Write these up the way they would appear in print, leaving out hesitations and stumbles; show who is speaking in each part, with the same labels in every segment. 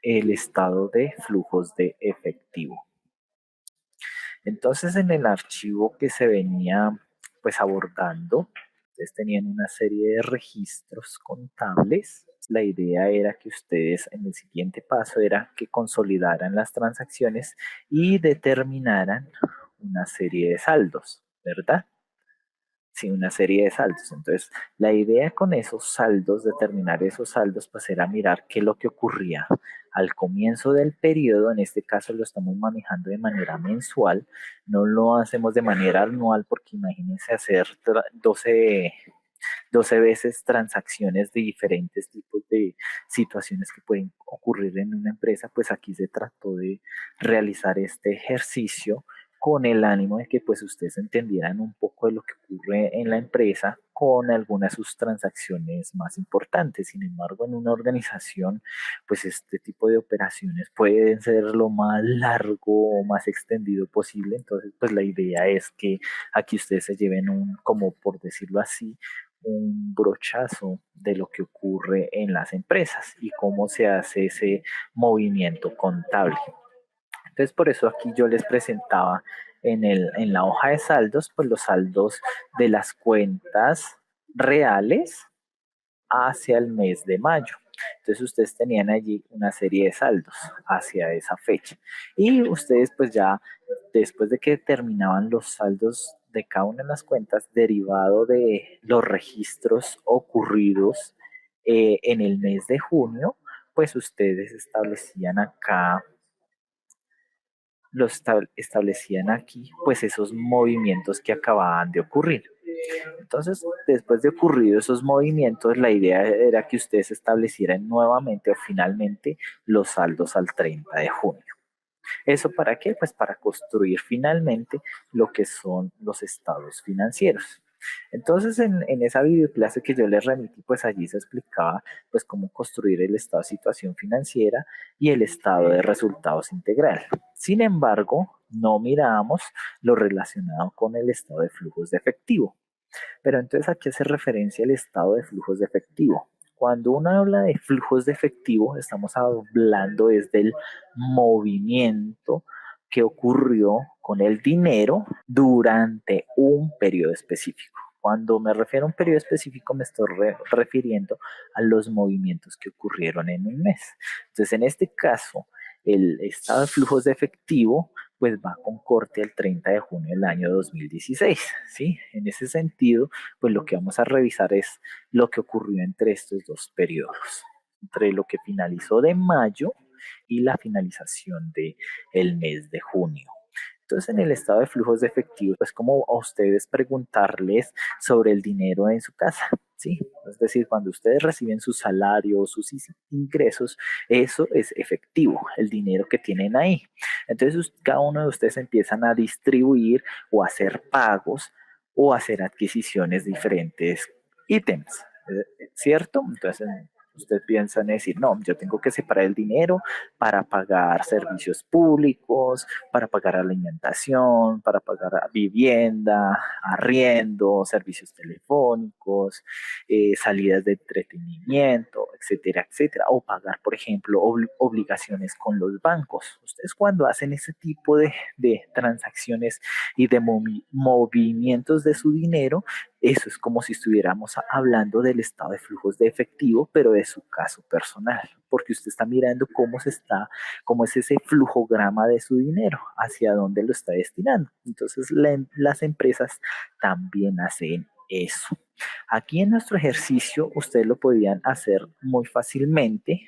Speaker 1: El estado de flujos de efectivo. Entonces, en el archivo que se venía pues abordando, ustedes tenían una serie de registros contables. La idea era que ustedes en el siguiente paso era que consolidaran las transacciones y determinaran una serie de saldos, ¿verdad? Sí, una serie de saldos. Entonces, la idea con esos saldos, determinar esos saldos, pues era mirar qué es lo que ocurría al comienzo del periodo. En este caso lo estamos manejando de manera mensual, no lo hacemos de manera anual, porque imagínense hacer 12 veces transacciones de diferentes tipos de situaciones que pueden ocurrir en una empresa. Pues aquí se trató de realizar este ejercicio con el ánimo de que pues ustedes entendieran un poco de lo que ocurre en la empresa con algunas de sus transacciones más importantes. Sin embargo, en una organización, pues este tipo de operaciones pueden ser lo más largo o más extendido posible. Entonces, pues la idea es que aquí ustedes se lleven un, como por decirlo así, un brochazo de lo que ocurre en las empresas y cómo se hace ese movimiento contable. Entonces, por eso aquí yo les presentaba en la hoja de saldos, pues los saldos de las cuentas reales hacia el mes de mayo. Entonces ustedes tenían allí una serie de saldos hacia esa fecha. Y ustedes pues ya después de que terminaban los saldos de cada una de las cuentas, derivado de los registros ocurridos en el mes de junio, pues ustedes establecían acá establecían aquí pues esos movimientos que acababan de ocurrir. Entonces, después de ocurrido esos movimientos, la idea era que ustedes establecieran nuevamente o finalmente los saldos al 30 de junio. ¿Eso para qué? Pues para construir finalmente lo que son los estados financieros. Entonces, en esa videoclase que yo les remití, pues allí se explicaba pues cómo construir el estado de situación financiera y el estado de resultados integral. Sin embargo, no mirábamos lo relacionado con el estado de flujos de efectivo. Pero entonces, ¿a qué hace referencia el estado de flujos de efectivo? Cuando uno habla de flujos de efectivo, estamos hablando desde el movimiento que ocurrió con el dinero durante un periodo específico. Cuando me refiero a un periodo específico, me estoy refiriendo a los movimientos que ocurrieron en un mes. Entonces, en este caso, el estado de flujos de efectivo pues va con corte el 30 de junio del año 2016, ¿sí? En ese sentido, pues lo que vamos a revisar es lo que ocurrió entre estos dos periodos, entre lo que finalizó de mayo y la finalización del mes de junio. Entonces, en el estado de flujos de efectivo, pues como a ustedes preguntarles sobre el dinero en su casa, ¿sí? Es decir, cuando ustedes reciben su salario o sus ingresos, eso es efectivo, el dinero que tienen ahí. Entonces, cada uno de ustedes empiezan a distribuir o a hacer pagos o a hacer adquisiciones de diferentes ítems, ¿cierto? Entonces, usted piensa en decir, no, yo tengo que separar el dinero para pagar servicios públicos, para pagar alimentación, para pagar vivienda, arriendo, servicios telefónicos, salidas de entretenimiento, etcétera, etcétera. O pagar, por ejemplo, obligaciones con los bancos. Ustedes cuando hacen ese tipo de transacciones y de movimientos de su dinero, eso es como si estuviéramos hablando del estado de flujos de efectivo, pero de su caso personal, porque usted está mirando cómo es ese flujograma de su dinero, hacia dónde lo está destinando. Entonces, las empresas también hacen eso. Aquí en nuestro ejercicio, ustedes lo podían hacer muy fácilmente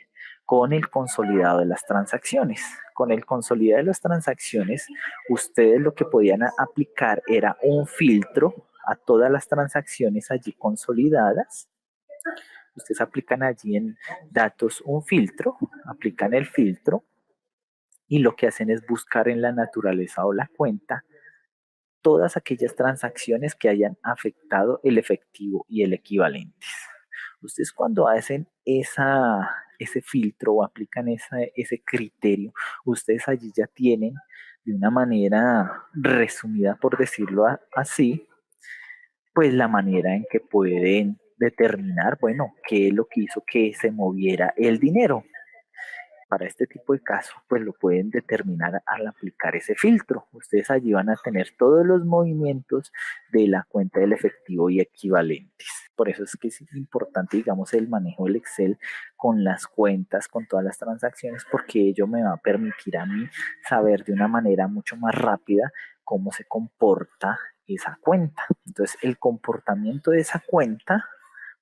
Speaker 1: con el consolidado de las transacciones. Con el consolidado de las transacciones, ustedes lo que podían aplicar era un filtro a todas las transacciones allí consolidadas. Ustedes aplican allí en datos un filtro, aplican el filtro y lo que hacen es buscar en la naturaleza o la cuenta todas aquellas transacciones que hayan afectado el efectivo y el equivalente. Ustedes cuando hacen ese filtro o aplican ese criterio, ustedes allí ya tienen de una manera resumida, por decirlo así, pues la manera en que pueden determinar, bueno, qué es lo que hizo que se moviera el dinero. Para este tipo de casos, pues lo pueden determinar al aplicar ese filtro. Ustedes allí van a tener todos los movimientos de la cuenta del efectivo y equivalentes. Por eso es que es importante, digamos, el manejo del Excel con las cuentas, con todas las transacciones, porque ello me va a permitir a mí saber de una manera mucho más rápida cómo se comporta esa cuenta. Entonces, el comportamiento de esa cuenta,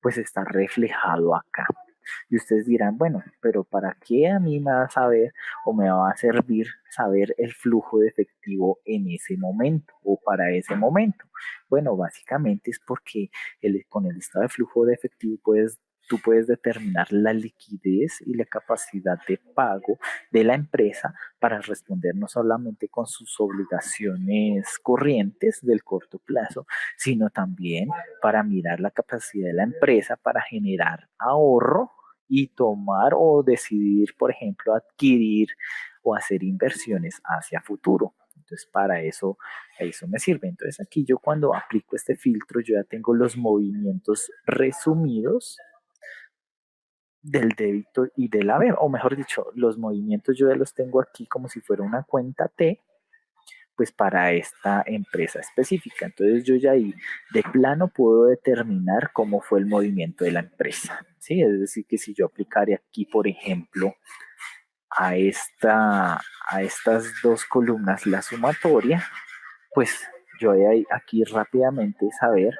Speaker 1: pues está reflejado acá. Y ustedes dirán, bueno, pero ¿para qué a mí me va a saber o me va a servir saber el flujo de efectivo en ese momento o para ese momento? Bueno, básicamente es porque con el estado de flujo de efectivo tú puedes determinar la liquidez y la capacidad de pago de la empresa para responder no solamente con sus obligaciones corrientes del corto plazo, sino también para mirar la capacidad de la empresa para generar ahorro y tomar o decidir, por ejemplo, adquirir o hacer inversiones hacia futuro. Entonces, para eso me sirve. Entonces, aquí yo cuando aplico este filtro, yo ya tengo los movimientos resumidos del débito y del haber, o mejor dicho, los movimientos yo ya los tengo aquí como si fuera una cuenta T, pues para esta empresa específica. Entonces yo ya ahí de plano puedo determinar cómo fue el movimiento de la empresa. ¿Sí? Es decir, que si yo aplicara aquí, por ejemplo, a estas dos columnas la sumatoria, pues yo voy a aquí rápidamente saber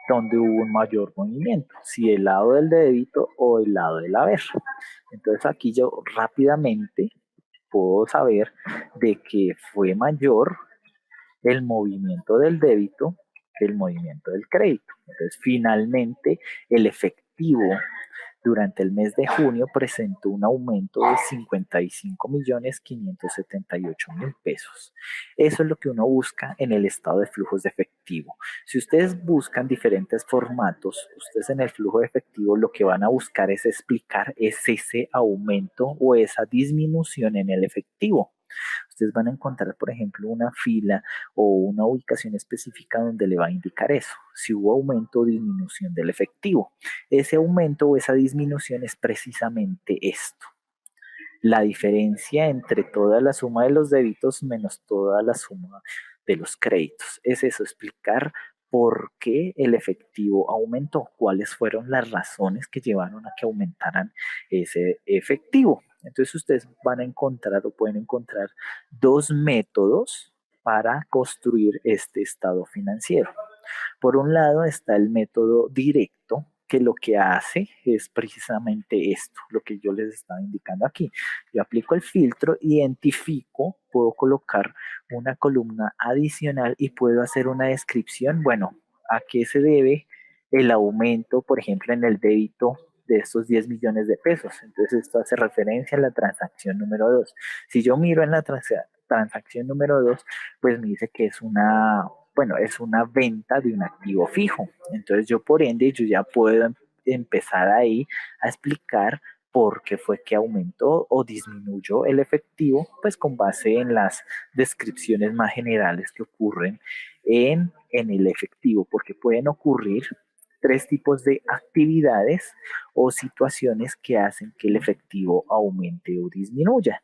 Speaker 1: dónde hubo un mayor movimiento, si el lado del débito o el lado del haber. Entonces aquí yo rápidamente puedo saber de que fue mayor el movimiento del débito que el movimiento del crédito. Entonces, finalmente, el efectivo durante el mes de junio presentó un aumento de 55.578.000 pesos. Eso es lo que uno busca en el estado de flujos de efectivo. Si ustedes buscan diferentes formatos, ustedes en el flujo de efectivo lo que van a buscar es explicar ese aumento o esa disminución en el efectivo. Ustedes van a encontrar, por ejemplo, una fila o una ubicación específica donde le va a indicar eso, si hubo aumento o disminución del efectivo. Ese aumento o esa disminución es precisamente esto. La diferencia entre toda la suma de los débitos menos toda la suma de los créditos. Es eso, explicar por qué el efectivo aumentó, cuáles fueron las razones que llevaron a que aumentaran ese efectivo. Entonces ustedes van a encontrar o pueden encontrar dos métodos para construir este estado financiero. Por un lado está el método directo, que lo que hace es precisamente esto, lo que yo les estaba indicando aquí. Yo aplico el filtro, identifico, puedo colocar una columna adicional y puedo hacer una descripción, bueno, a qué se debe el aumento, por ejemplo, en el débito de estos 10 millones de pesos. Entonces esto hace referencia a la transacción número 2. Si yo miro en la transacción número 2, pues me dice que es es una venta de un activo fijo. Entonces yo por ende, yo ya puedo empezar ahí a explicar por qué fue que aumentó o disminuyó el efectivo, pues con base en las descripciones más generales que ocurren en el efectivo, porque pueden ocurrir tres tipos de actividades o situaciones que hacen que el efectivo aumente o disminuya.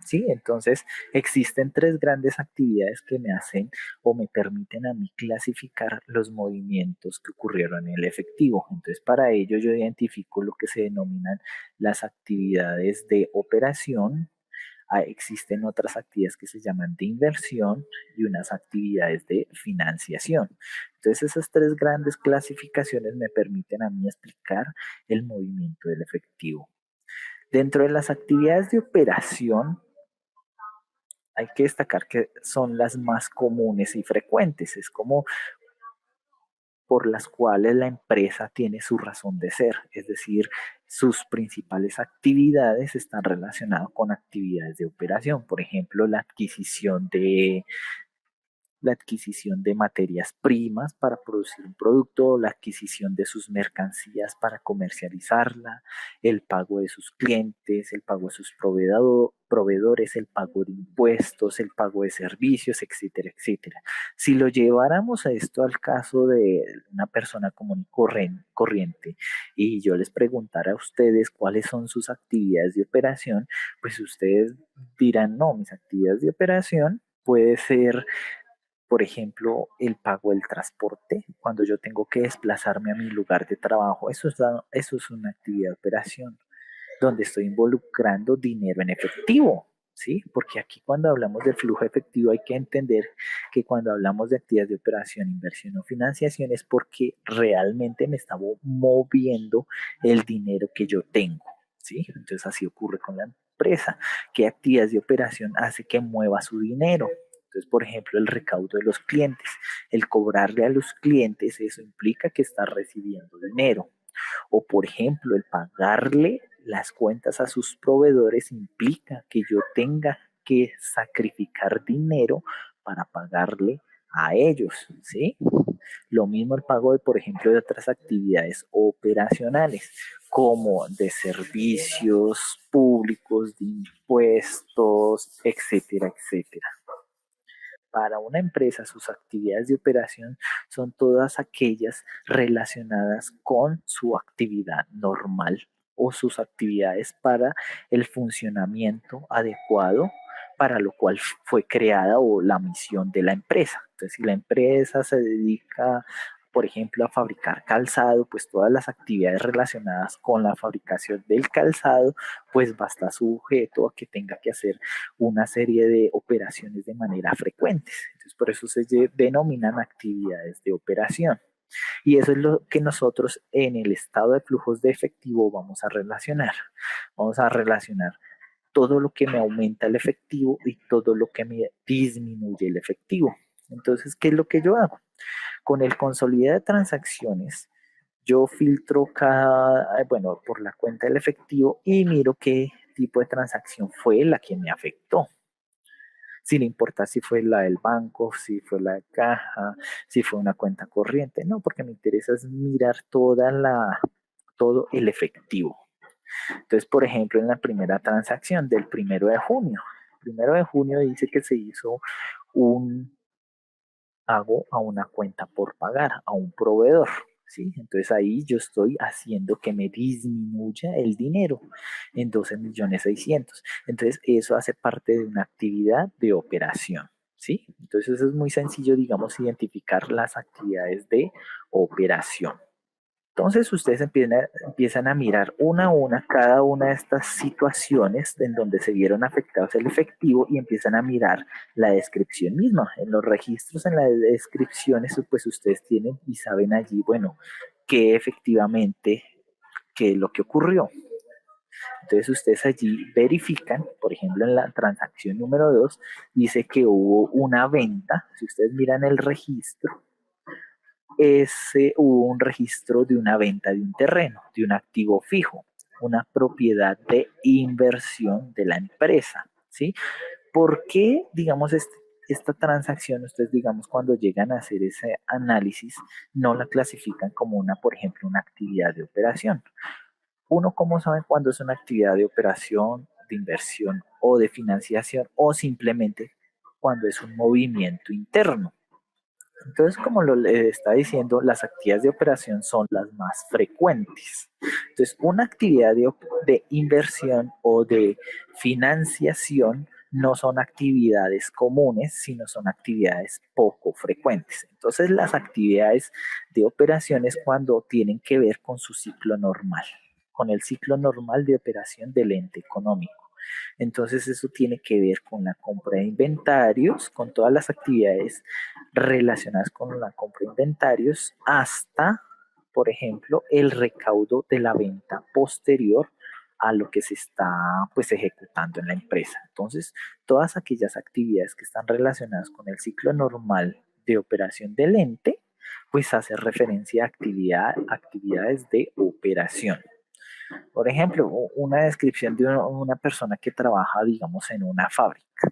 Speaker 1: ¿Sí? Entonces existen tres grandes actividades que me hacen o me permiten a mí clasificar los movimientos que ocurrieron en el efectivo. Entonces para ello yo identifico lo que se denominan las actividades de operación. Existen otras actividades que se llaman de inversión y unas actividades de financiación. Entonces esas tres grandes clasificaciones me permiten a mí explicar el movimiento del efectivo. Dentro de las actividades de operación, hay que destacar que son las más comunes y frecuentes. Es como por las cuales la empresa tiene su razón de ser, es decir, sus principales actividades están relacionadas con actividades de operación, por ejemplo, la adquisición la adquisición de materias primas para producir un producto, la adquisición de sus mercancías para comercializarla, el pago de sus clientes, el pago de sus proveedores, el pago de impuestos, el pago de servicios, etcétera, etcétera. Si lo lleváramos a esto al caso de una persona común y corriente y yo les preguntara a ustedes cuáles son sus actividades de operación, pues ustedes dirán, no, mis actividades de operación puede ser, por ejemplo, el pago del transporte, cuando yo tengo que desplazarme a mi lugar de trabajo, eso es una actividad de operación, donde estoy involucrando dinero en efectivo, ¿sí? Porque aquí cuando hablamos de flujo efectivo hay que entender que cuando hablamos de actividades de operación, inversión o financiación es porque realmente me está moviendo el dinero que yo tengo, ¿sí? Entonces así ocurre con la empresa. ¿Qué actividades de operación hace que mueva su dinero? Entonces, por ejemplo, el recaudo de los clientes, el cobrarle a los clientes, eso implica que está recibiendo dinero. O, por ejemplo, el pagarle las cuentas a sus proveedores implica que yo tenga que sacrificar dinero para pagarle a ellos, ¿sí? Lo mismo el pago de, por ejemplo, de otras actividades operacionales, como de servicios públicos, de impuestos, etcétera, etcétera. Para una empresa, sus actividades de operación son todas aquellas relacionadas con su actividad normal o sus actividades para el funcionamiento adecuado para lo cual fue creada o la misión de la empresa. Entonces, si la empresa se dedica, por ejemplo, a fabricar calzado, pues todas las actividades relacionadas con la fabricación del calzado, pues va a estar sujeto a que tenga que hacer una serie de operaciones de manera frecuentes. Entonces, por eso se denominan actividades de operación. Y eso es lo que nosotros en el estado de flujos de efectivo vamos a relacionar. Vamos a relacionar todo lo que me aumenta el efectivo y todo lo que me disminuye el efectivo. Entonces, ¿qué es lo que yo hago? Con el consolidado de transacciones, yo filtro bueno, por la cuenta del efectivo y miro qué tipo de transacción fue la que me afectó. Sin importar si fue la del banco, si fue la de caja, si fue una cuenta corriente, no, porque me interesa es mirar todo el efectivo. Entonces, por ejemplo, en la primera transacción del 1 de junio, 1 de junio dice que se hizo un pago a una cuenta por pagar, a un proveedor. ¿Sí? Entonces ahí yo estoy haciendo que me disminuya el dinero en 12.600.000. Entonces eso hace parte de una actividad de operación. ¿Sí? Entonces es muy sencillo, digamos, identificar las actividades de operación. Entonces ustedes empiezan a mirar una a una cada una de estas situaciones en donde se vieron afectados el efectivo y empiezan a mirar la descripción misma. En los registros, en las descripciones, pues ustedes tienen y saben allí, bueno, qué efectivamente, qué es lo que ocurrió. Entonces ustedes allí verifican, por ejemplo, en la transacción número 2 dice que hubo una venta. Si ustedes miran el registro, hubo un registro de una venta de un terreno, de un activo fijo, una propiedad de inversión de la empresa, ¿sí? ¿Por qué, digamos, esta transacción, ustedes, digamos, cuando llegan a hacer ese análisis, no la clasifican como una, por ejemplo, una actividad de operación? Uno, ¿cómo sabe cuándo es una actividad de operación, de inversión o de financiación o simplemente cuando es un movimiento interno? Entonces, como lo le está diciendo, las actividades de operación son las más frecuentes. Entonces, una actividad de inversión o de financiación no son actividades comunes, sino son actividades poco frecuentes. Entonces, las actividades de operación es cuando tienen que ver con su ciclo normal, con el ciclo normal de operación del ente económico. Entonces eso tiene que ver con la compra de inventarios, con todas las actividades relacionadas con la compra de inventarios, hasta, por ejemplo, el recaudo de la venta posterior a lo que se está pues ejecutando en la empresa. Entonces, todas aquellas actividades que están relacionadas con el ciclo normal de operación del ente, pues hace referencia a actividades de operación. Por ejemplo, una descripción de una persona que trabaja, digamos, en una fábrica.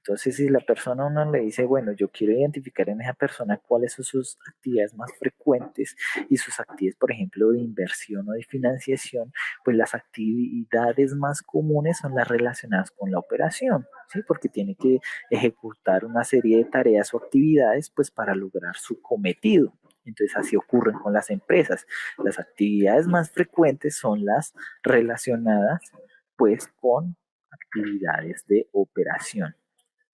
Speaker 1: Entonces, si la persona a uno le dice, bueno, yo quiero identificar en esa persona cuáles son sus actividades más frecuentes y sus actividades, por ejemplo, de inversión o de financiación, pues las actividades más comunes son las relacionadas con la operación, ¿sí? Porque tiene que ejecutar una serie de tareas o actividades, pues para lograr su cometido. Entonces, así ocurren con las empresas. Las actividades más frecuentes son las relacionadas, pues, con actividades de operación.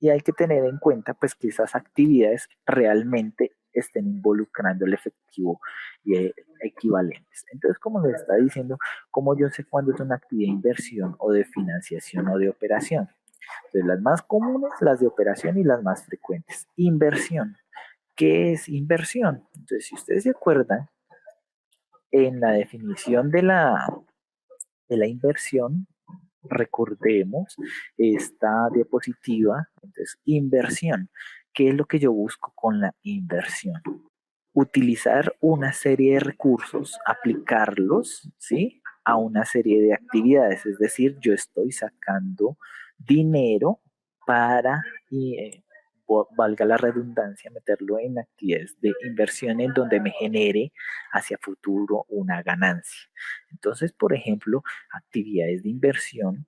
Speaker 1: Y hay que tener en cuenta pues que esas actividades realmente estén involucrando el efectivo y equivalentes. Entonces, como le está diciendo, ¿cómo yo sé cuándo es una actividad de inversión o de financiación o de operación? Entonces, las más comunes, las de operación y las más frecuentes. Inversión. ¿Qué es inversión? Entonces, si ustedes se acuerdan, en la definición de la inversión, recordemos esta diapositiva. Entonces, inversión. ¿Qué es lo que yo busco con la inversión? Utilizar una serie de recursos, aplicarlos, ¿sí? A una serie de actividades. Es decir, yo estoy sacando dinero para, valga la redundancia, meterlo en actividades de inversión en donde me genere hacia futuro una ganancia. Entonces, por ejemplo, actividades de inversión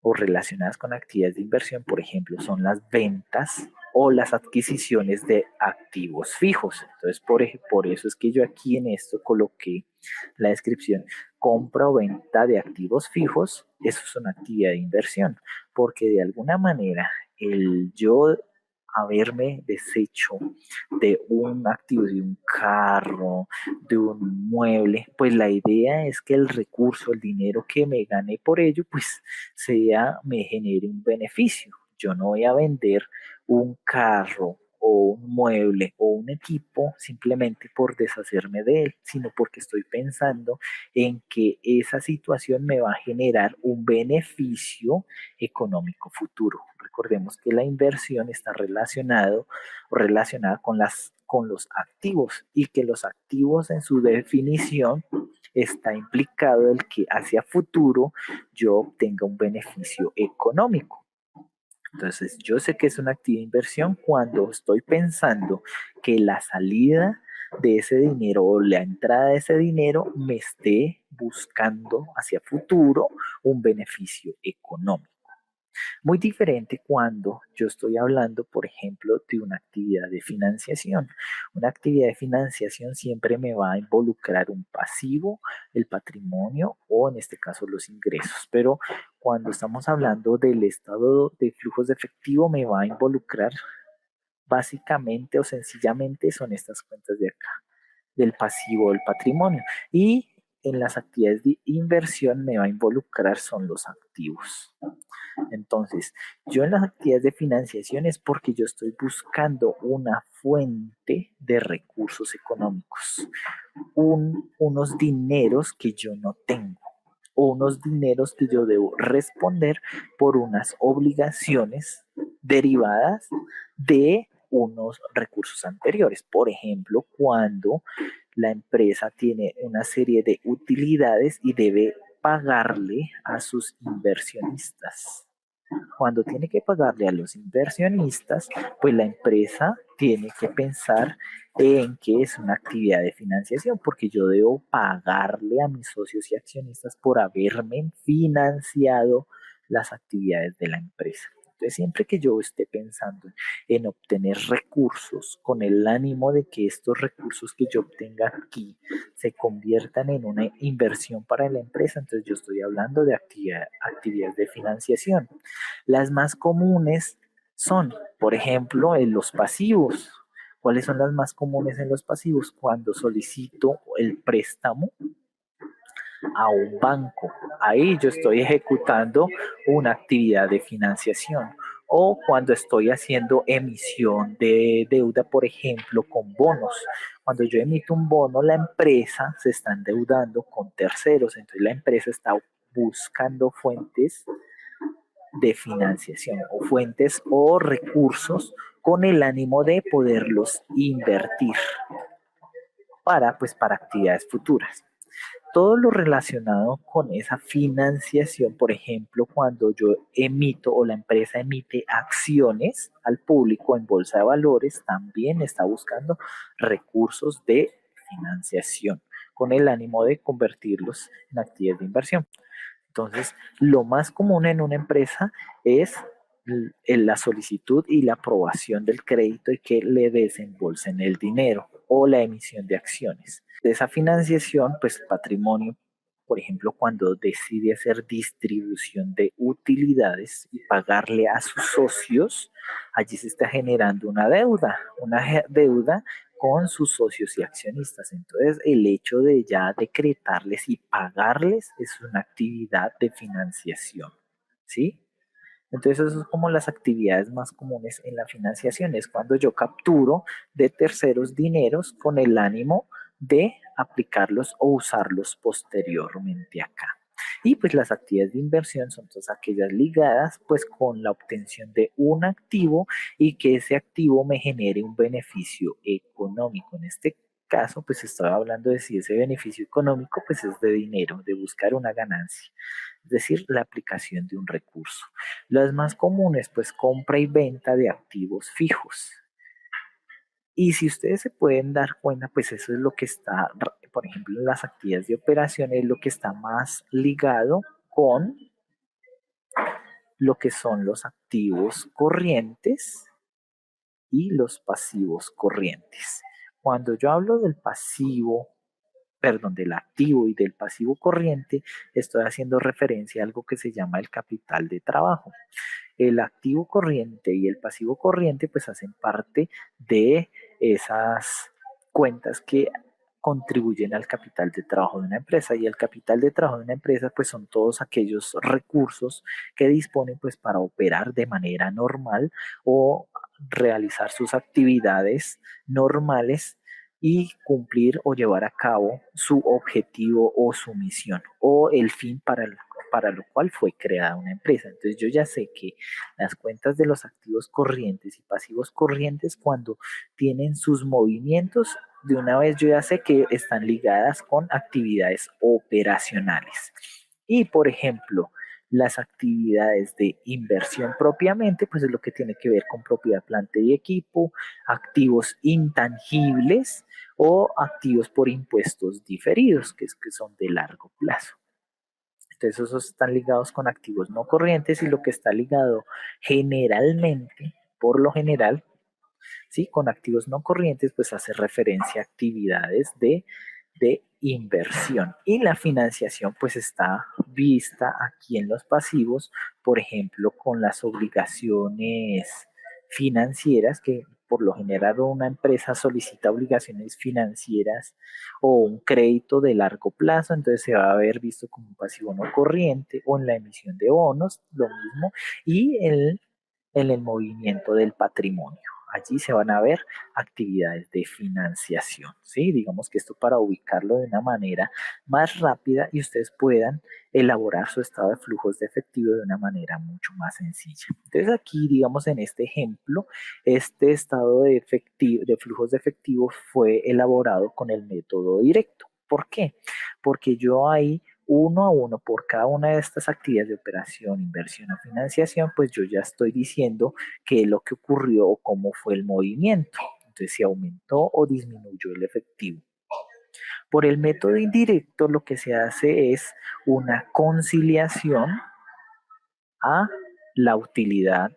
Speaker 1: o relacionadas con actividades de inversión, por ejemplo, son las ventas o las adquisiciones de activos fijos. Entonces, por eso es que yo aquí en esto coloqué la descripción: compra o venta de activos fijos. Eso es una actividad de inversión, porque de alguna manera el yo haberme deshecho de un activo, de un carro, de un mueble, pues la idea es que el recurso, el dinero que me gane por ello, pues me genere un beneficio. Yo no voy a vender un carro o un mueble o un equipo simplemente por deshacerme de él, sino porque estoy pensando en que esa situación me va a generar un beneficio económico futuro. Recordemos que la inversión está relacionada con los activos, y que los activos en su definición está implicado el que hacia futuro yo obtenga un beneficio económico. Entonces, yo sé que es una activa inversión cuando estoy pensando que la salida de ese dinero o la entrada de ese dinero me esté buscando hacia futuro un beneficio económico. Muy diferente cuando yo estoy hablando, por ejemplo, de una actividad de financiación. Una actividad de financiación siempre me va a involucrar un pasivo, el patrimonio o en este caso los ingresos. Pero cuando estamos hablando del estado de flujos de efectivo, me va a involucrar básicamente o sencillamente son estas cuentas de acá, del pasivo del patrimonio. Y en las actividades de inversión me va a involucrar son los activos. Entonces, yo en las actividades de financiación es porque yo estoy buscando una fuente de recursos económicos, unos dineros que yo no tengo, o unos dineros que yo debo responder por unas obligaciones derivadas de unos recursos anteriores. Por ejemplo, cuando la empresa tiene una serie de utilidades y debe pagarle a sus inversionistas. Cuando tiene que pagarle a los inversionistas, pues la empresa tiene que pensar en que es una actividad de financiación, porque yo debo pagarle a mis socios y accionistas por haberme financiado las actividades de la empresa. Entonces, siempre que yo esté pensando en obtener recursos con el ánimo de que estos recursos que yo obtenga aquí se conviertan en una inversión para la empresa, entonces yo estoy hablando de actividades de financiación. Las más comunes son, por ejemplo, en los pasivos. ¿Cuáles son las más comunes en los pasivos? Cuando solicito el préstamo a un banco. Ahí yo estoy ejecutando una actividad de financiación. O cuando estoy haciendo emisión de deuda, por ejemplo, con bonos. Cuando yo emito un bono, la empresa se está endeudando con terceros. Entonces la empresa está buscando fuentes de financiación o fuentes o recursos con el ánimo de poderlos invertir para actividades futuras. todo lo relacionado con esa financiación, por ejemplo, cuando yo emito o la empresa emite acciones al público en bolsa de valores, también está buscando recursos de financiación con el ánimo de convertirlos en actividades de inversión. Entonces, lo más común en una empresa es la solicitud y la aprobación del crédito y que le desembolsen el dinero o la emisión de acciones. De esa financiación, pues patrimonio, por ejemplo, cuando decide hacer distribución de utilidades y pagarle a sus socios, allí se está generando una deuda con sus socios y accionistas. Entonces, el hecho de ya decretarles y pagarles es una actividad de financiación, ¿sí? Entonces, eso es como las actividades más comunes en la financiación, es cuando yo capturo de terceros dineros con el ánimo de aplicarlos o usarlos posteriormente acá. Y pues las actividades de inversión son todas aquellas ligadas pues con la obtención de un activo y que ese activo me genere un beneficio económico. En este caso, pues estaba hablando de si ese beneficio económico pues es de dinero, de buscar una ganancia, es decir, la aplicación de un recurso. Las más comunes, pues compra y venta de activos fijos. Y si ustedes se pueden dar cuenta, pues eso es lo que está, por ejemplo, en las actividades de operación, es lo que está más ligado con lo que son los activos corrientes y los pasivos corrientes. Cuando yo hablo del pasivo, perdón, del activo y del pasivo corriente, estoy haciendo referencia a algo que se llama el capital de trabajo. El activo corriente y el pasivo corriente pues hacen parte de esas cuentas que contribuyen al capital de trabajo de una empresa, y el capital de trabajo de una empresa pues son todos aquellos recursos que disponen pues para operar de manera normal o realizar sus actividades normales y cumplir o llevar a cabo su objetivo o su misión o el fin para lo cual fue creada una empresa. Entonces yo ya sé que las cuentas de los activos corrientes y pasivos corrientes, cuando tienen sus movimientos, de una vez yo ya sé que están ligadas con actividades operacionales. Y por ejemplo, las actividades de inversión propiamente, pues es lo que tiene que ver con propiedad, planta y equipo, activos intangibles o activos por impuestos diferidos, que son de largo plazo. Entonces esos están ligados con activos no corrientes, y lo que está ligado generalmente, por lo general, ¿sí? Con activos no corrientes, pues hace referencia a actividades de inversión. Y la financiación pues está vista aquí en los pasivos, por ejemplo, con las obligaciones financieras, que por lo general una empresa solicita obligaciones financieras o un crédito de largo plazo, entonces se va a ver visto como un pasivo no corriente, o en la emisión de bonos, lo mismo, y en el movimiento del patrimonio. Allí se van a ver actividades de financiación, ¿sí? Digamos que esto para ubicarlo de una manera más rápida y ustedes puedan elaborar su estado de flujos de efectivo de una manera mucho más sencilla. Entonces aquí, digamos, en este ejemplo, este estado de flujos de efectivo fue elaborado con el método directo. ¿Por qué? Porque yo ahí uno a uno por cada una de estas actividades de operación, inversión o financiación, pues yo ya estoy diciendo qué es lo que ocurrió o cómo fue el movimiento. Entonces, si aumentó o disminuyó el efectivo. Por el método indirecto, lo que se hace es una conciliación a la utilidad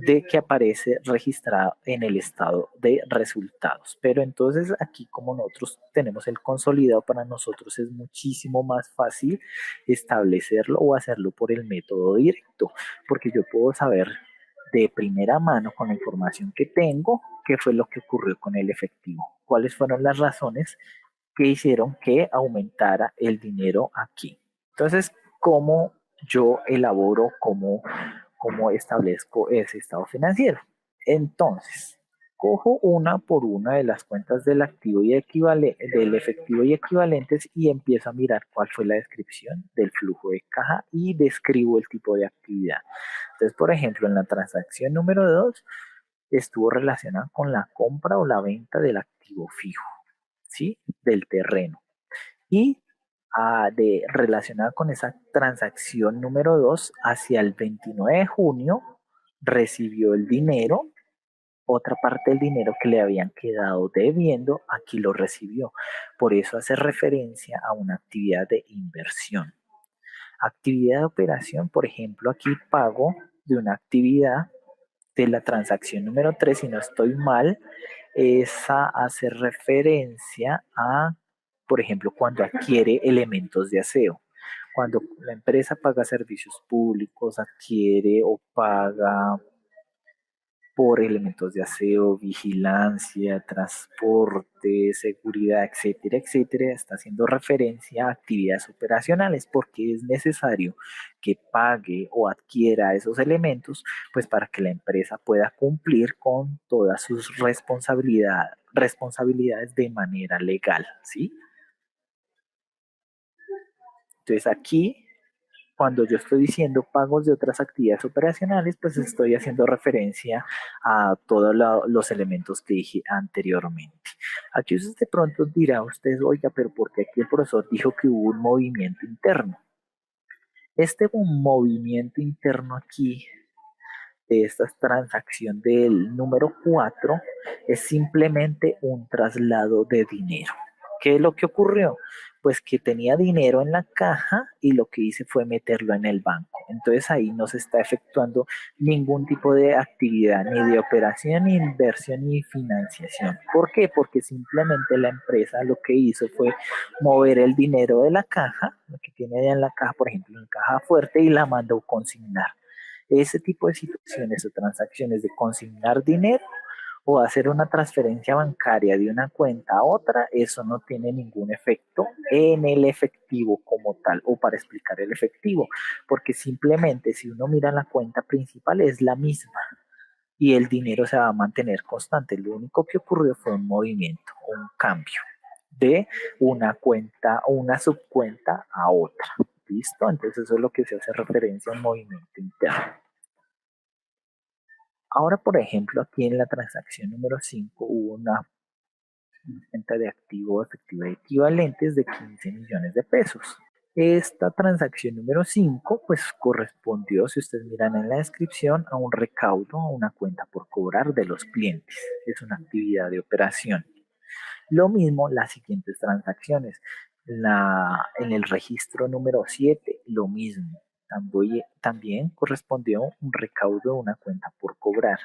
Speaker 1: de que aparece registrado en el estado de resultados. Pero entonces aquí, como nosotros tenemos el consolidado, para nosotros es muchísimo más fácil establecerlo o hacerlo por el método directo, porque yo puedo saber de primera mano, con la información que tengo, qué fue lo que ocurrió con el efectivo, cuáles fueron las razones que hicieron que aumentara el dinero aquí. Entonces, ¿cómo yo elaboro, cómo establezco ese estado financiero? Entonces, cojo una por una de las cuentas del activo y del efectivo y equivalentes, y empiezo a mirar cuál fue la descripción del flujo de caja y describo el tipo de actividad. Entonces, por ejemplo, en la transacción número 2 estuvo relacionada con la compra o la venta del activo fijo, ¿sí? Del terreno. Y relacionada con esa transacción número 2, hacia el 29 de junio recibió el dinero, otra parte del dinero que le habían quedado debiendo, aquí lo recibió. Por eso hace referencia a una actividad de inversión. Actividad de operación, por ejemplo, aquí pago de una actividad de la transacción número 3, si no estoy mal, esa hace referencia a, por ejemplo, cuando adquiere elementos de aseo. Cuando la empresa paga servicios públicos, adquiere o paga por elementos de aseo, vigilancia, transporte, seguridad, etcétera, etcétera, está haciendo referencia a actividades operacionales porque es necesario que pague o adquiera esos elementos, pues para que la empresa pueda cumplir con todas sus responsabilidades de manera legal, ¿sí? Entonces aquí, cuando yo estoy diciendo pagos de otras actividades operacionales, pues estoy haciendo referencia a todos los elementos que dije anteriormente. Aquí usted de pronto dirá a usted, oiga, pero ¿por qué aquí el profesor dijo que hubo un movimiento interno? Este movimiento interno aquí de esta transacción del número 4 es simplemente un traslado de dinero. ¿Qué es lo que ocurrió? Pues que tenía dinero en la caja y lo que hice fue meterlo en el banco. Entonces ahí no se está efectuando ningún tipo de actividad, ni de operación, ni inversión, ni financiación. ¿Por qué? Porque simplemente la empresa lo que hizo fue mover el dinero de la caja, lo que tiene allá en la caja, por ejemplo, en caja fuerte, y la mandó consignar. Ese tipo de situaciones o transacciones de consignar dinero o hacer una transferencia bancaria de una cuenta a otra, eso no tiene ningún efecto en el efectivo como tal o para explicar el efectivo, porque simplemente si uno mira la cuenta principal es la misma y el dinero se va a mantener constante. Lo único que ocurrió fue un movimiento, un cambio de una cuenta o una subcuenta a otra. ¿Listo? Entonces eso es lo que se hace referencia a un movimiento interno. Ahora, por ejemplo, aquí en la transacción número 5 hubo una venta de activo efectivo equivalentes de 15 millones de pesos. Esta transacción número 5 pues correspondió, si ustedes miran en la descripción, a un recaudo, a una cuenta por cobrar de los clientes. Es una actividad de operación. Lo mismo las siguientes transacciones. En el registro número 7, lo mismo. También correspondió un recaudo de una cuenta por cobrar.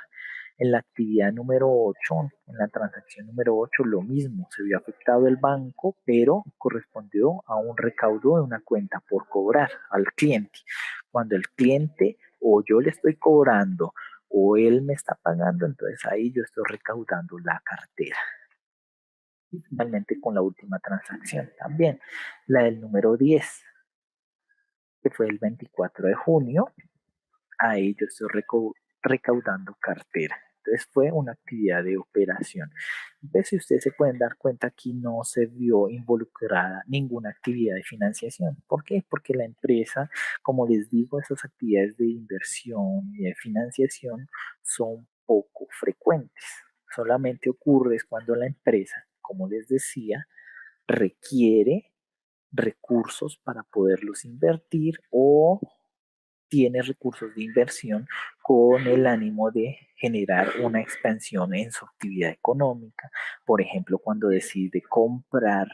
Speaker 1: En la actividad número 8, en la transacción número 8, lo mismo. Se vio afectado el banco, pero correspondió a un recaudo de una cuenta por cobrar al cliente. Cuando el cliente o yo le estoy cobrando o él me está pagando, entonces ahí yo estoy recaudando la cartera. Y finalmente con la última transacción también, la del número 10, que fue el 24 de junio, ahí yo estoy recaudando cartera. Entonces fue una actividad de operación. Entonces, si ustedes se pueden dar cuenta, aquí no se vio involucrada ninguna actividad de financiación. ¿Por qué? Porque la empresa, como les digo, esas actividades de inversión y de financiación son poco frecuentes. Solamente ocurre cuando la empresa, como les decía, requiere recursos para poderlos invertir o tiene recursos de inversión con el ánimo de generar una expansión en su actividad económica. Por ejemplo, cuando decide comprar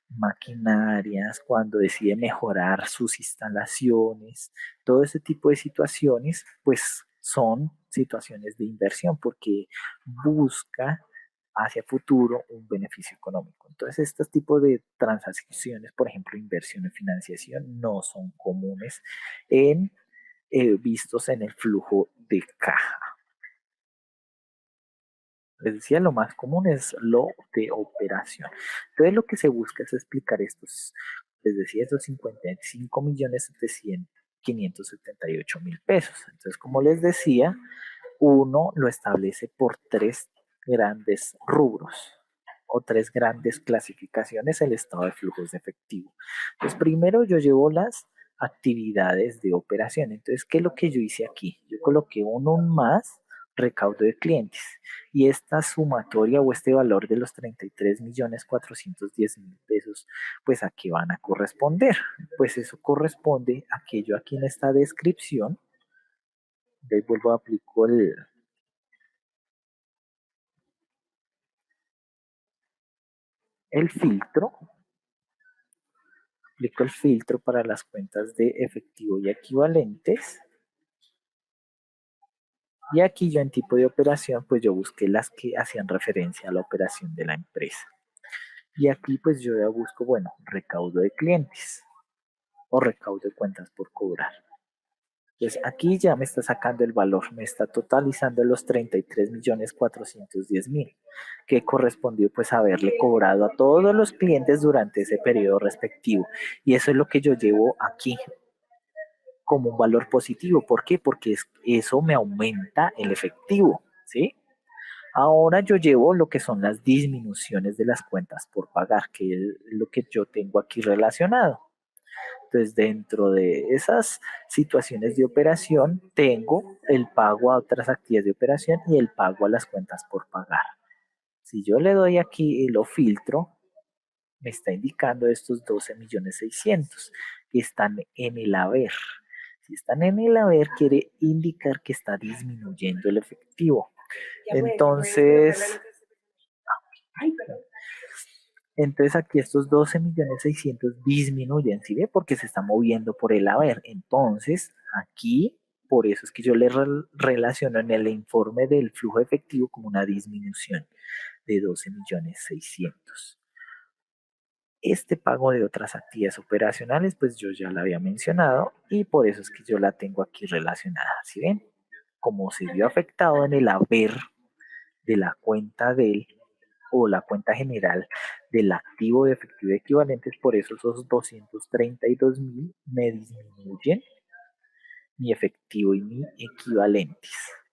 Speaker 1: maquinarias, cuando decide mejorar sus instalaciones, todo ese tipo de situaciones, pues son situaciones de inversión porque busca hacia futuro un beneficio económico. Entonces, estos tipos de transacciones, por ejemplo, inversión y financiación, no son comunes en vistos en el flujo de caja. Les decía, lo más común es lo de operación. Entonces, lo que se busca es explicar estos, les decía, esos 55.700.578.000 pesos. Entonces, como les decía, uno lo establece por tres grandes rubros o tres grandes clasificaciones el estado de flujos de efectivo. Entonces, primero yo llevo las actividades de operación. Entonces, ¿qué es lo que yo hice aquí? Yo coloqué un más recaudo de clientes. Y esta sumatoria o este valor de los 33.410.000 pesos, pues ¿a qué van a corresponder? Pues eso corresponde a aquello aquí en esta descripción. De ahí vuelvo a aplicar el filtro. Aplico el filtro para las cuentas de efectivo y equivalentes. Y aquí yo en tipo de operación, pues yo busqué las que hacían referencia a la operación de la empresa. Y aquí pues yo ya busco, bueno, recaudo de clientes o recaudo de cuentas por cobrar. Entonces aquí ya me está sacando el valor, me está totalizando los 33.410.000, que correspondió pues haberle cobrado a todos los clientes durante ese periodo respectivo. Y eso es lo que yo llevo aquí como un valor positivo. ¿Por qué? Porque eso me aumenta el efectivo, ¿sí? Ahora yo llevo lo que son las disminuciones de las cuentas por pagar, que es lo que yo tengo aquí relacionado. Entonces, dentro de esas situaciones de operación, tengo el pago a otras actividades de operación y el pago a las cuentas por pagar. Si yo le doy aquí y lo filtro, me está indicando estos 12.600.000 que están en el haber. Si están en el haber, quiere indicar que está disminuyendo el efectivo. Entonces, entonces aquí estos 12.600.000 disminuyen, ¿sí ve? Porque se está moviendo por el haber. Entonces, aquí, por eso es que yo le relaciono en el informe del flujo efectivo como una disminución de 12.600.000. Este pago de otras actividades operacionales, pues yo ya la había mencionado y por eso es que yo la tengo aquí relacionada. ¿Sí ven? Como se vio afectado en el haber de la cuenta del o la cuenta general del activo de efectivo equivalentes, por eso esos 232.000 me disminuyen mi efectivo y mi equivalentes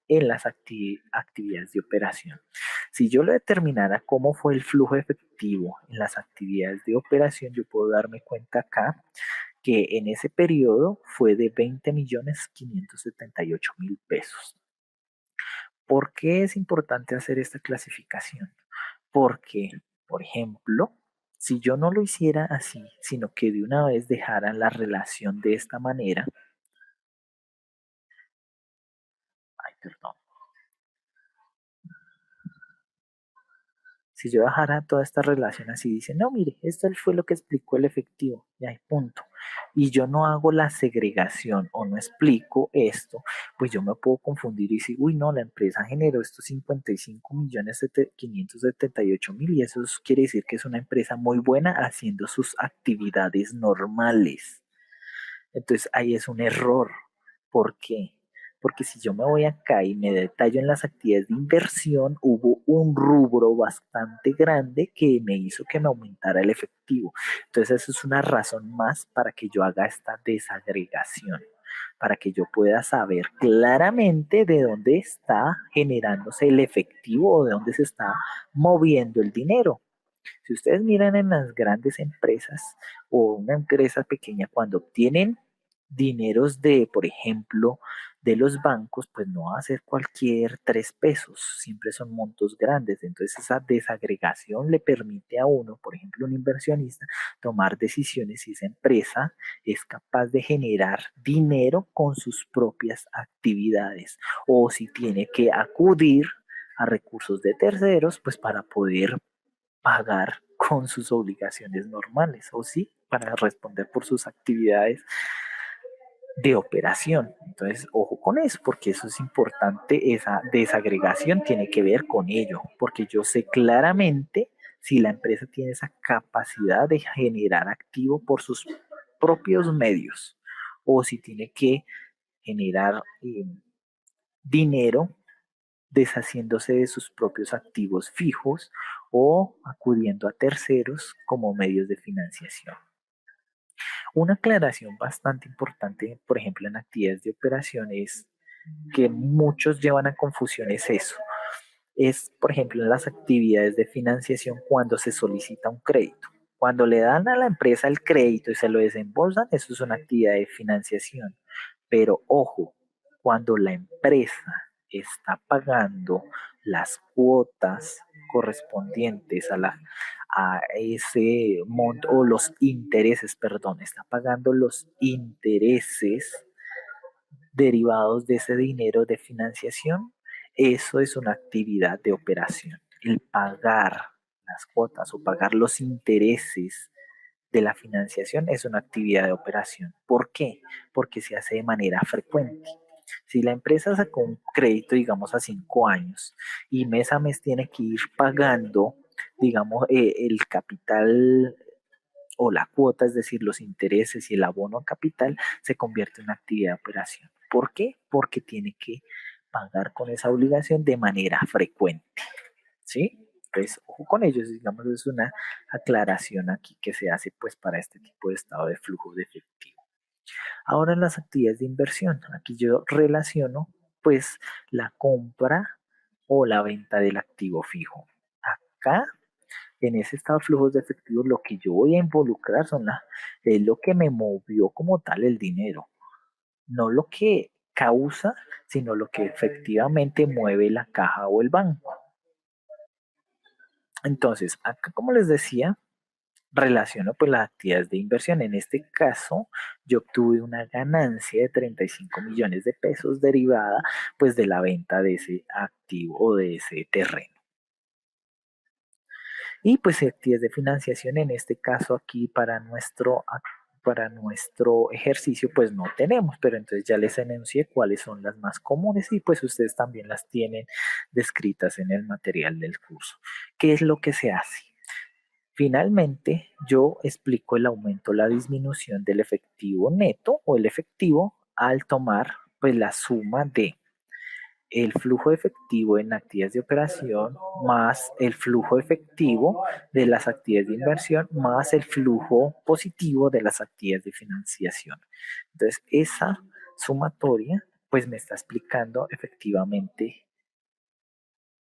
Speaker 1: en las actividades de operación. Si yo lo determinara cómo fue el flujo efectivo en las actividades de operación, yo puedo darme cuenta acá que en ese periodo fue de 20.578.000 pesos. ¿Por qué es importante hacer esta clasificación? Porque, por ejemplo, si yo no lo hiciera así, sino que de una vez dejara la relación de esta manera, ay, perdón, si yo dejara toda esta relación así, dice, no, mire, esto fue lo que explicó el efectivo, ya hay punto. Y yo no hago la segregación o no explico esto, pues yo me puedo confundir y decir, uy, no, la empresa generó estos 55.578.000 y eso quiere decir que es una empresa muy buena haciendo sus actividades normales. Entonces ahí es un error. ¿Por qué? Porque si yo me voy acá y me detallo en las actividades de inversión, hubo un rubro bastante grande que me hizo que me aumentara el efectivo. Entonces eso es una razón más para que yo haga esta desagregación, para que yo pueda saber claramente de dónde está generándose el efectivo o de dónde se está moviendo el dinero. Si ustedes miran en las grandes empresas o una empresa pequeña, cuando obtienen dineros de, por ejemplo, de los bancos, pues no va a ser cualquier 3 pesos, siempre son montos grandes. Entonces esa desagregación le permite a uno, por ejemplo, un inversionista, tomar decisiones si esa empresa es capaz de generar dinero con sus propias actividades o si tiene que acudir a recursos de terceros, pues para poder pagar con sus obligaciones normales, o sí, para responder por sus actividades de operación. Entonces, ojo con eso, porque eso es importante, esa desagregación tiene que ver con ello, porque yo sé claramente si la empresa tiene esa capacidad de generar activo por sus propios medios, o si tiene que generar dinero deshaciéndose de sus propios activos fijos o acudiendo a terceros como medios de financiación. Una aclaración bastante importante, por ejemplo, en actividades de operación es que muchos llevan a confusión es eso. Es, por ejemplo, en las actividades de financiación cuando se solicita un crédito. Cuando le dan a la empresa el crédito y se lo desembolsan, eso es una actividad de financiación. Pero ojo, cuando la empresa está pagando las cuotas correspondientes a ese monto, o los intereses, perdón, está pagando los intereses derivados de ese dinero de financiación, eso es una actividad de operación. El pagar las cuotas o pagar los intereses de la financiación es una actividad de operación. ¿Por qué? Porque se hace de manera frecuente. Si la empresa sacó un crédito, digamos, a 5 años y mes a mes tiene que ir pagando, digamos, el capital o la cuota, es decir, los intereses y el abono a capital, se convierte en una actividad de operación. ¿Por qué? Porque tiene que pagar con esa obligación de manera frecuente. ¿Sí? Pues ojo con ellos, digamos, es una aclaración aquí que se hace pues para este tipo de estado de flujo de efectivo. Ahora en las actividades de inversión, aquí yo relaciono pues la compra o la venta del activo fijo. Acá en ese estado de flujos de efectivo lo que yo voy a involucrar es lo que me movió como tal el dinero, no lo que causa, sino lo que efectivamente mueve la caja o el banco. Entonces, acá como les decía, relaciono pues las actividades de inversión. En este caso, yo obtuve una ganancia de 35 millones de pesos derivada pues de la venta de ese activo o de ese terreno. Y pues actividades de financiación, en este caso aquí para nuestro ejercicio pues no tenemos, pero entonces ya les enuncié cuáles son las más comunes y pues ustedes también las tienen descritas en el material del curso. ¿Qué es lo que se hace? Finalmente, yo explico el aumento o la disminución del efectivo neto o el efectivo al tomar pues la suma de el flujo efectivo en actividades de operación más el flujo efectivo de las actividades de inversión más el flujo positivo de las actividades de financiación. Entonces, esa sumatoria pues me está explicando efectivamente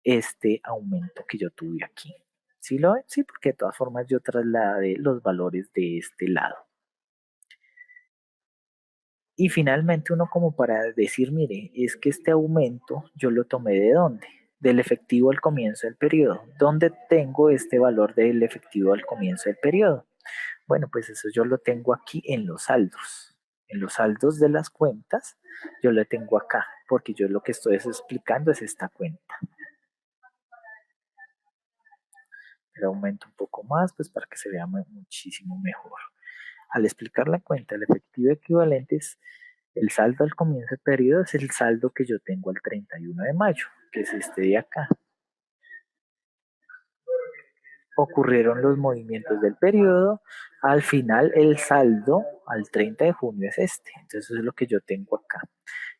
Speaker 1: este aumento que yo tuve aquí. ¿Sí lo ven? Sí, porque de todas formas yo trasladé los valores de este lado. Y finalmente uno como para decir, mire, es que este aumento yo lo tomé ¿de dónde? Del efectivo al comienzo del periodo. ¿Dónde tengo este valor del efectivo al comienzo del periodo? Bueno, pues eso yo lo tengo aquí en los saldos. En los saldos de las cuentas, yo lo tengo acá, porque yo lo que estoy explicando es esta cuenta. Pero aumento un poco más, pues para que se vea muchísimo mejor. Al explicar la cuenta, el efectivo equivalente es el saldo al comienzo del periodo, es el saldo que yo tengo al 31 de mayo, que es este de acá. Ocurrieron los movimientos del periodo, al final el saldo al 30 de junio es este, entonces es lo que yo tengo acá.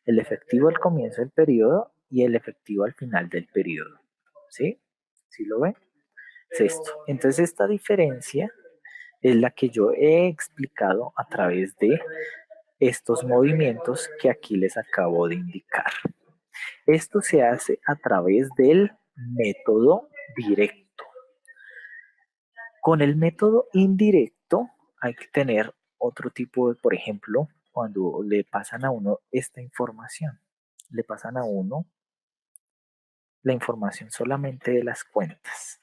Speaker 1: El efectivo al comienzo del periodo y el efectivo al final del periodo. ¿Sí? ¿Sí lo ven? Es esto. Entonces esta diferencia es la que yo he explicado a través de estos movimientos que aquí les acabo de indicar. Esto se hace a través del método directo. Con el método indirecto hay que tener otro tipo de, por ejemplo, cuando le pasan a uno esta información, le pasan a uno la información solamente de las cuentas.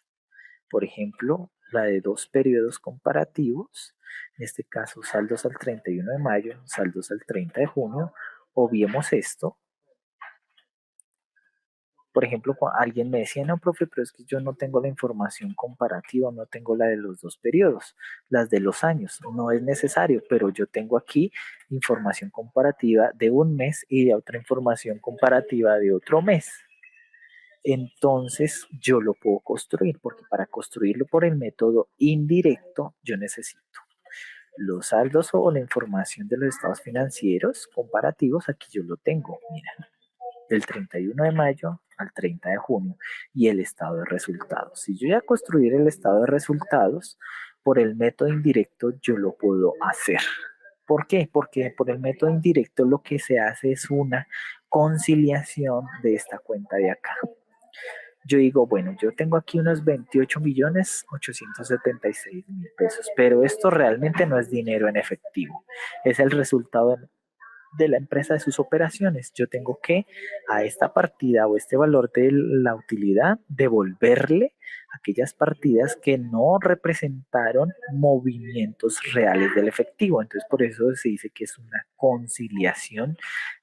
Speaker 1: Por ejemplo, la de dos periodos comparativos, en este caso saldos al 31 de mayo, saldos al 30 de junio, obviemos esto. Por ejemplo, alguien me decía, no, profe, pero es que yo no tengo la información comparativa, no tengo la de los dos periodos, las de los años, no es necesario, pero yo tengo aquí información comparativa de un mes y de otra información comparativa de otro mes. Entonces yo lo puedo construir, porque para construirlo por el método indirecto yo necesito los saldos o la información de los estados financieros comparativos, aquí yo lo tengo, mira, del 31 de mayo al 30 de junio y el estado de resultados. Si yo ya construir el estado de resultados, por el método indirecto yo lo puedo hacer. ¿Por qué? Porque por el método indirecto lo que se hace es una conciliación de esta cuenta de acá. Yo digo, bueno, yo tengo aquí unos 28.876.000 pesos, pero esto realmente no es dinero en efectivo, es el resultado de la empresa, de sus operaciones. Yo tengo que a esta partida o este valor de la utilidad devolverle aquellas partidas que no representaron movimientos reales del efectivo. Entonces, por eso se dice que es una conciliación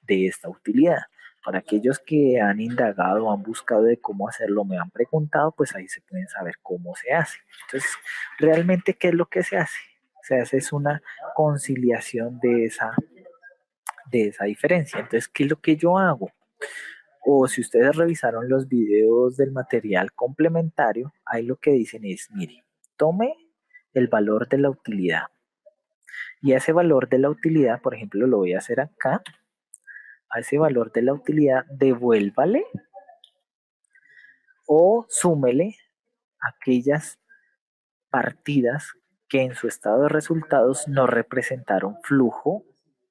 Speaker 1: de esta utilidad. Para aquellos que han indagado, han buscado de cómo hacerlo, me han preguntado, pues ahí se pueden saber cómo se hace. Entonces, realmente, ¿qué es lo que se hace? Se hace es una conciliación de esa diferencia. Entonces, ¿qué es lo que yo hago? O si ustedes revisaron los videos del material complementario, ahí lo que dicen es, mire, tome el valor de la utilidad. Y a ese valor de la utilidad, por ejemplo, lo voy a hacer acá, a ese valor de la utilidad, devuélvale o súmele aquellas partidas que en su estado de resultados no representaron flujo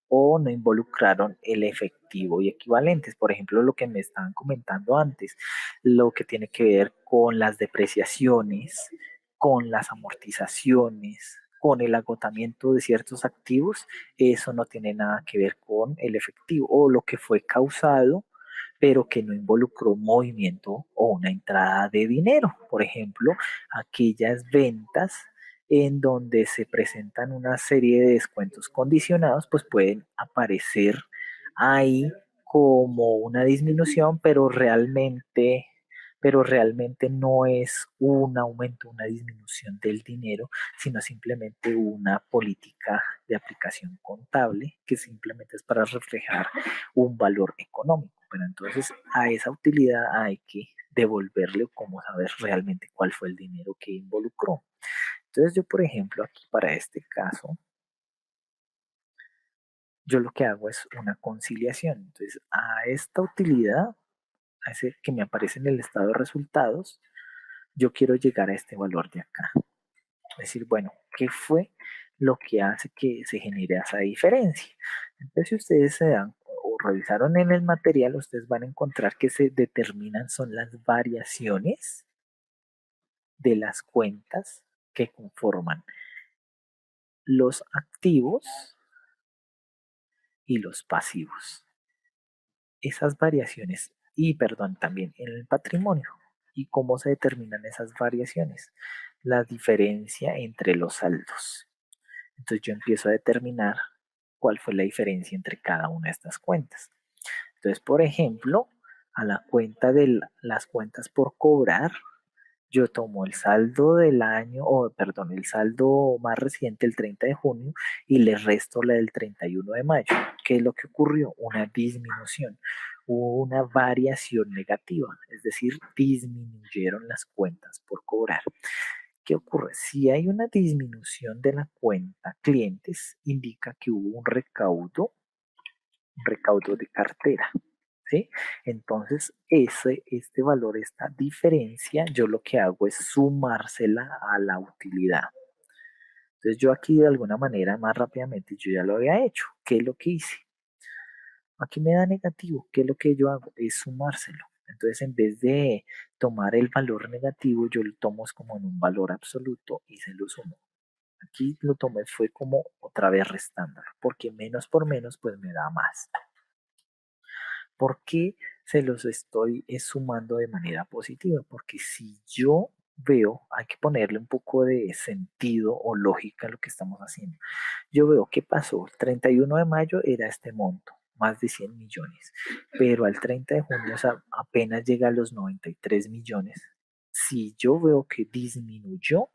Speaker 1: o no involucraron el efectivo y equivalentes. Por ejemplo, lo que me estaban comentando antes, lo que tiene que ver con las depreciaciones, con las amortizaciones, con el agotamiento de ciertos activos, eso no tiene nada que ver con el efectivo o lo que fue causado pero que no involucró movimiento o una entrada de dinero. Por ejemplo, aquellas ventas en donde se presentan una serie de descuentos condicionados, pues pueden aparecer ahí como una disminución, pero realmente no es un aumento, una disminución del dinero, sino simplemente una política de aplicación contable que simplemente es para reflejar un valor económico. Pero entonces a esa utilidad hay que devolverle o cómo saber realmente cuál fue el dinero que involucró. Entonces yo, por ejemplo, aquí para este caso, yo lo que hago es una conciliación. Entonces a esta utilidad, a ese que me aparece en el estado de resultados, yo quiero llegar a este valor de acá. Es decir, bueno, ¿qué fue lo que hace que se genere esa diferencia? Entonces, si ustedes se dan o revisaron en el material, ustedes van a encontrar que se determinan son las variaciones de las cuentas que conforman los activos y los pasivos. Esas variaciones, y perdón, también en el patrimonio. ¿Y cómo se determinan esas variaciones? La diferencia entre los saldos. Entonces yo empiezo a determinar cuál fue la diferencia entre cada una de estas cuentas. Entonces, por ejemplo, a la cuenta de las cuentas por cobrar, yo tomo el saldo del año, o perdón, el saldo más reciente, el 30 de junio, y le resto la del 31 de mayo. ¿Qué es lo que ocurrió? Una disminución, hubo una variación negativa, es decir, disminuyeron las cuentas por cobrar. ¿Qué ocurre? Si hay una disminución de la cuenta clientes, indica que hubo un recaudo de cartera. ¿Sí? Entonces, este valor, esta diferencia, yo lo que hago es sumársela a la utilidad. Entonces, yo aquí de alguna manera, más rápidamente, yo ya lo había hecho. ¿Qué es lo que hice? Aquí me da negativo. ¿Qué es lo que yo hago? Es sumárselo. Entonces, en vez de tomar el valor negativo, yo lo tomo como en un valor absoluto y se lo sumo. Aquí lo tomé fue como otra vez restándolo, porque menos por menos pues me da más. ¿Por qué se los estoy sumando de manera positiva? Porque si yo veo, hay que ponerle un poco de sentido o lógica a lo que estamos haciendo. Yo veo qué pasó. El 31 de mayo era este monto, más de 100 millones, pero al 30 de junio, o sea, apenas llega a los 93 millones. Si yo veo que disminuyó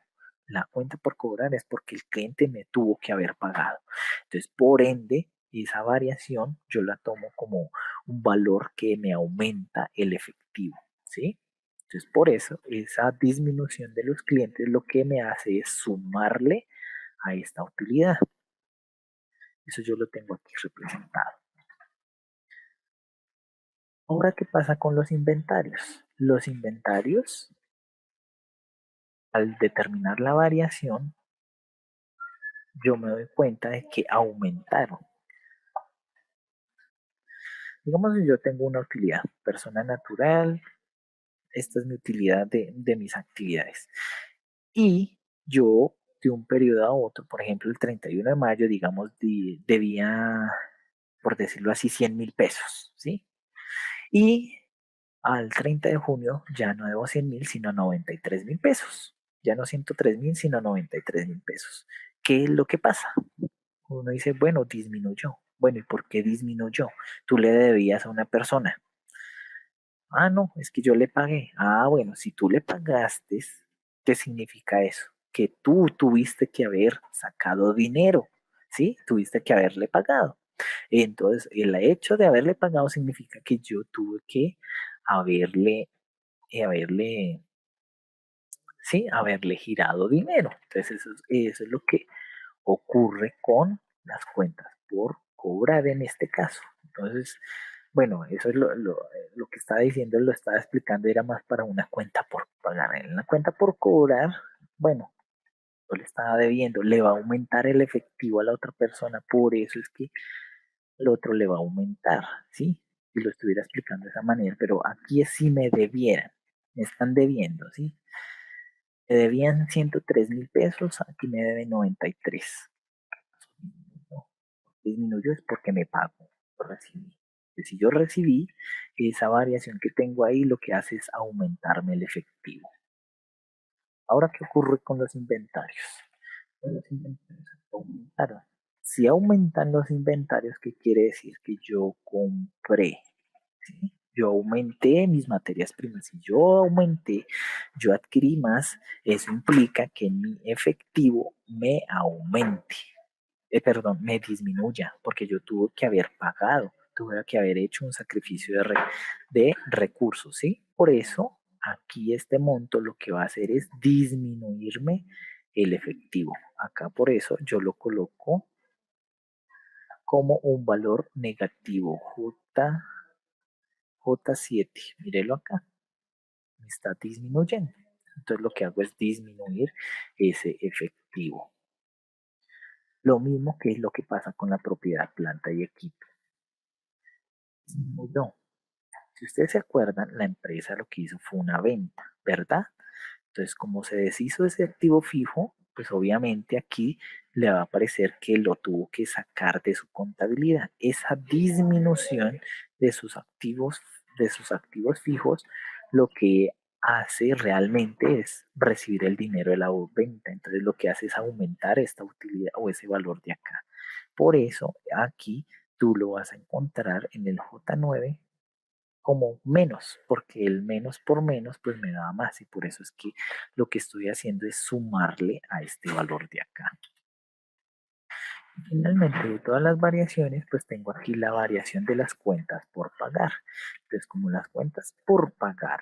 Speaker 1: la cuenta por cobrar es porque el cliente me tuvo que haber pagado. Entonces, por ende, esa variación yo la tomo como un valor que me aumenta el efectivo, ¿sí? Entonces, por eso, esa disminución de los clientes lo que me hace es sumarle a esta utilidad. Eso yo lo tengo aquí representado. Ahora, ¿qué pasa con los inventarios? Los inventarios, al determinar la variación, yo me doy cuenta de que aumentaron. Digamos que yo tengo una utilidad, persona natural, esta es mi utilidad de mis actividades. Y yo de un periodo a otro, por ejemplo el 31 de mayo, digamos, debía por decirlo así, 100.000 pesos, ¿sí? Y al 30 de junio ya no debo 100.000, sino 93.000 pesos. Ya no 103.000, sino 93.000 pesos. ¿Qué es lo que pasa? Uno dice, bueno, disminuyó. Bueno, ¿y por qué disminuyó? Tú le debías a una persona. Ah, no, es que yo le pagué. Ah, bueno, si tú le pagaste, ¿qué significa eso? Que tú tuviste que haber sacado dinero, ¿sí? Tuviste que haberle pagado. Entonces, el hecho de haberle pagado significa que yo tuve que haberle, haberle, sí, haberle girado dinero. Entonces, eso es lo que ocurre con las cuentas por cobrar en este caso. Entonces, bueno, eso es lo que estaba diciendo, lo estaba explicando, era más para una cuenta por pagar. En la cuenta por cobrar, bueno, yo le estaba debiendo, le va a aumentar el efectivo a la otra persona, por eso es que el otro le va a aumentar, ¿sí? Si lo estuviera explicando de esa manera, pero aquí es si me debieran, me están debiendo, ¿sí? Me debían 103.000 pesos, aquí me deben 93. No, disminuyó es porque me pago, lo recibí. Entonces, si yo recibí, esa variación que tengo ahí lo que hace es aumentarme el efectivo. Ahora, ¿qué ocurre con los inventarios? Los inventarios aumentaron. Si aumentan los inventarios, ¿qué quiere decir? Que yo compré, ¿sí? Yo aumenté mis materias primas. Si yo aumenté, yo adquirí más, eso implica que mi efectivo me aumente. Perdón, me disminuya, porque yo tuve que haber pagado, tuve que haber hecho un sacrificio de recursos, ¿sí? Por eso, aquí este monto lo que va a hacer es disminuirme el efectivo. Acá por eso yo lo coloco como un valor negativo, J7, mírelo acá, me está disminuyendo. Entonces lo que hago es disminuir ese efectivo. Lo mismo que es lo que pasa con la propiedad planta y equipo. Disminuyó. Si ustedes se acuerdan, la empresa lo que hizo fue una venta, ¿verdad? Entonces, como se deshizo ese activo fijo, pues obviamente aquí le va a aparecer que lo tuvo que sacar de su contabilidad. Esa disminución de sus activos fijos, lo que hace realmente es recibir el dinero de la venta. Entonces, lo que hace es aumentar esta utilidad o ese valor de acá. Por eso, aquí tú lo vas a encontrar en el J9 como menos, porque el menos por menos pues me da más y por eso es que lo que estoy haciendo es sumarle a este valor de acá. Finalmente, de todas las variaciones, pues tengo aquí la variación de las cuentas por pagar. Entonces, como las cuentas por pagar,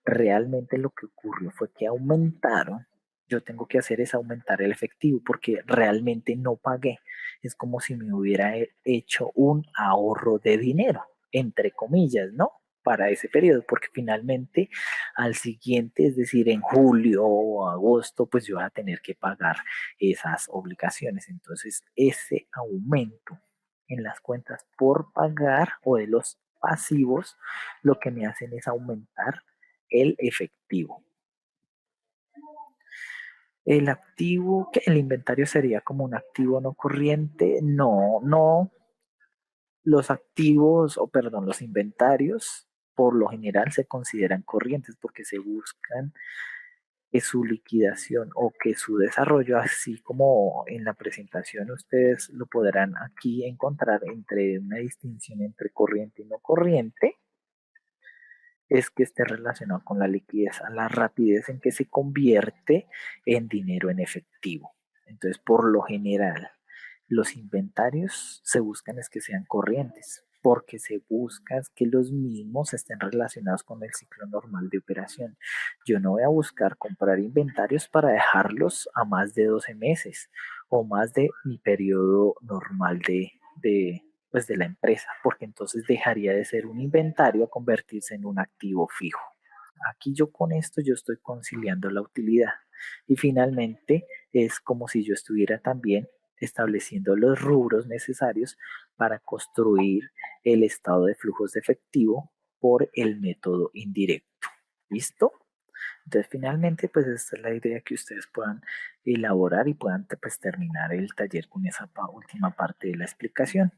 Speaker 1: realmente lo que ocurrió fue que aumentaron. Yo tengo que hacer es aumentar el efectivo porque realmente no pagué. Es como si me hubiera hecho un ahorro de dinero, entre comillas, ¿no? Para ese periodo, porque finalmente al siguiente, es decir, en julio o agosto, pues yo voy a tener que pagar esas obligaciones. Entonces, ese aumento en las cuentas por pagar o de los pasivos, lo que me hacen es aumentar el efectivo. El activo, que el inventario sería como un activo no corriente, no, los activos, o perdón, los inventarios por lo general se consideran corrientes porque se buscan que su liquidación o que su desarrollo, así como en la presentación ustedes lo podrán aquí encontrar entre una distinción entre corriente y no corriente, es que esté relacionado con la liquidez, a la rapidez en que se convierte en dinero en efectivo. Entonces, por lo general, los inventarios se buscan es que sean corrientes, porque se busca es que los mismos estén relacionados con el ciclo normal de operación. Yo no voy a buscar comprar inventarios para dejarlos a más de 12 meses o más de mi periodo normal pues de la empresa, porque entonces dejaría de ser un inventario a convertirse en un activo fijo. Aquí yo con esto yo estoy conciliando la utilidad y finalmente es como si yo estuviera también estableciendo los rubros necesarios para construir el estado de flujos de efectivo por el método indirecto. ¿Listo? Entonces, finalmente, pues esta es la idea que ustedes puedan elaborar y puedan pues, terminar el taller con esa última parte de la explicación.